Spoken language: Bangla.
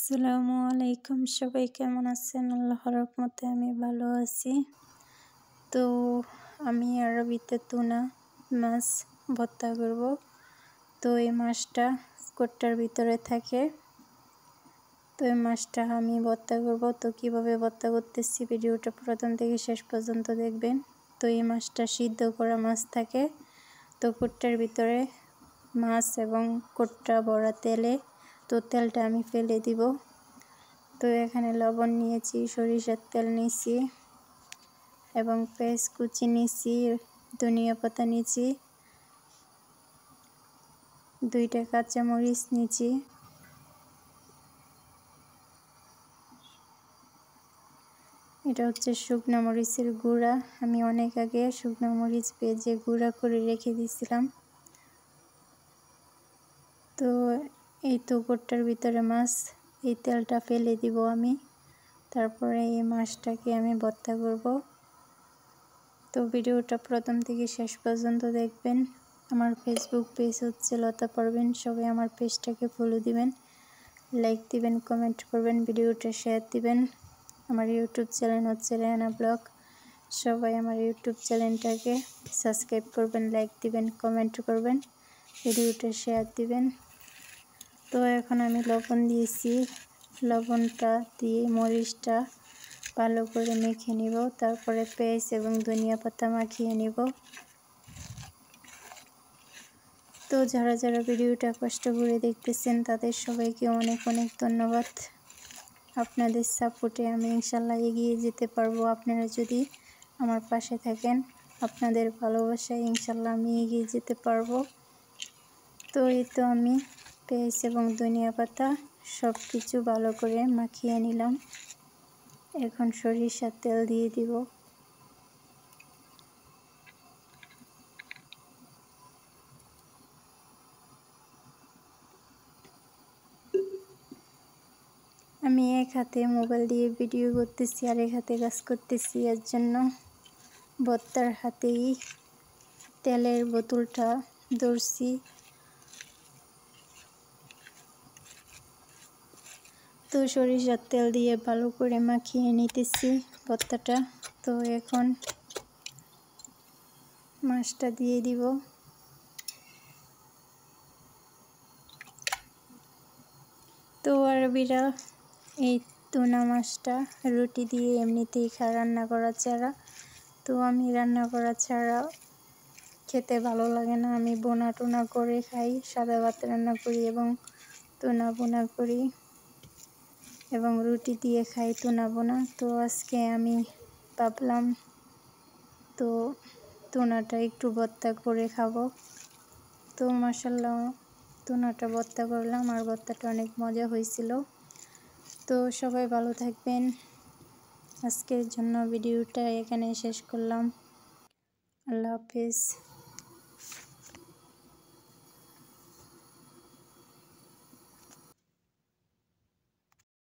আসসালামু আলাইকুম, সবাই কেমন আছেন? আল্লাহর রহমতে আমি ভালো আছি। তো আমি আরবিতে তুনা মাছ ভর্তা করব। তো এই মাছটা কোটটার ভিতরে থাকে। তো এই মাছটা আমি ভর্তা করব। তো কিভাবে ভর্তা করতেছি ভিডিওটা প্রথম থেকে শেষ পর্যন্ত দেখবেন। তো এই মাছটা সিদ্ধ করা মাছ থাকে। তো কোটটার ভিতরে মাছ এবং কোটটা ভরা তেলে, তো তেলটা আমি ফেলে দিব। তো এখানে লবণ নিয়েছি, সরিষার তেল নিয়েছি এবং পেঁয়াজ কুচি নিয়েছি, ধনিয়া পাতা নিয়েছি, 2টা কাঁচামরিচ নিয়েছি। এটা হচ্ছে শুকনো মরিচের গুঁড়া। আমি অনেক আগে শুকনো মরিচ ভেজে গুঁড়া করে রেখে দিয়েছিলাম। তো এই তো কোটটার ভিতরে মাছ, এই তেলটা ফেলে দিব আমি। তারপরে এই মাছটাকে আমি ভর্তা করব। তো ভিডিওটা প্রথম থেকে শেষ পর্যন্ত দেখবেন। আমার ফেসবুক পেজ হচ্ছে লতা পারভিন। সবাই আমার পেজটাকে ফলো দিবেন, লাইক দিবেন, কমেন্ট করবেন, ভিডিওটা শেয়ার দিবেন। আমার ইউটিউব চ্যানেল হচ্ছে রেহানা ব্লগ। সবাই আমার ইউটিউব চ্যানেলটাকে সাবস্ক্রাইব করবেন, লাইক দিবেন, কমেন্ট করবেন, ভিডিওটা শেয়ার দিবেন। তো এখন আমি লবণ দিয়েছি, লবণটা দিয়ে মরিচটা ভালো করে মেখে নিব। তারপরে পেঁয়াজ এবং ধনিয়া পাতা মাখিয়ে নিব। তো যারা যারা ভিডিওটা কষ্ট করে দেখতেছেন তাদের সবাইকে অনেক অনেক ধন্যবাদ। আপনাদের সাপোর্টে আমি ইনশাল্লাহ এগিয়ে যেতে পারবো। আপনারা যদি আমার পাশে থাকেন, আপনাদের ভালোবাসায় ইনশাল্লাহ আমি এগিয়ে যেতে পারবো। তো এই তো আমি পেঁয়াজ এবং ধনিয়া পাতা সব কিছু ভালো করে মাখিয়ে নিলাম। এখন সরিষার তেল দিয়ে দিব। আমি এক হাতে মোবাইল দিয়ে ভিডিও করতেছি আর এক হাতে কাজ করতেছি, এর জন্য ভর্তার হাতেই তেলের বোতলটা ধরছি। তো সরিষার তেল দিয়ে ভালো করে মাখিয়ে নিতেছি ভর্তাটা। তো এখন মাছটা দিয়ে দিব। তো আরবিরা এই তুনা মাছটা রুটি দিয়ে এমনিতেই রান্না করা ছাড়া। তো আমি রান্না করা ছাড়া খেতে ভালো লাগে না। আমি বোনা টোনা করে খাই, সাদা ভাত রান্না করি এবং তুনা বোনা করি এবং রুটি দিয়ে খাই তুনা বোনা। তো আজকে আমি ভাবলাম তো তুনাটা একটু ভর্তা করে খাবো। তো মাশাআল্লাহ তুনাটা ভর্তা করলাম আর ভর্তাটা অনেক মজা হয়েছিল। তো সবাই ভালো থাকবেন। আজকের জন্য ভিডিওটা এখানে শেষ করলাম। আল্লাহ হাফেজ।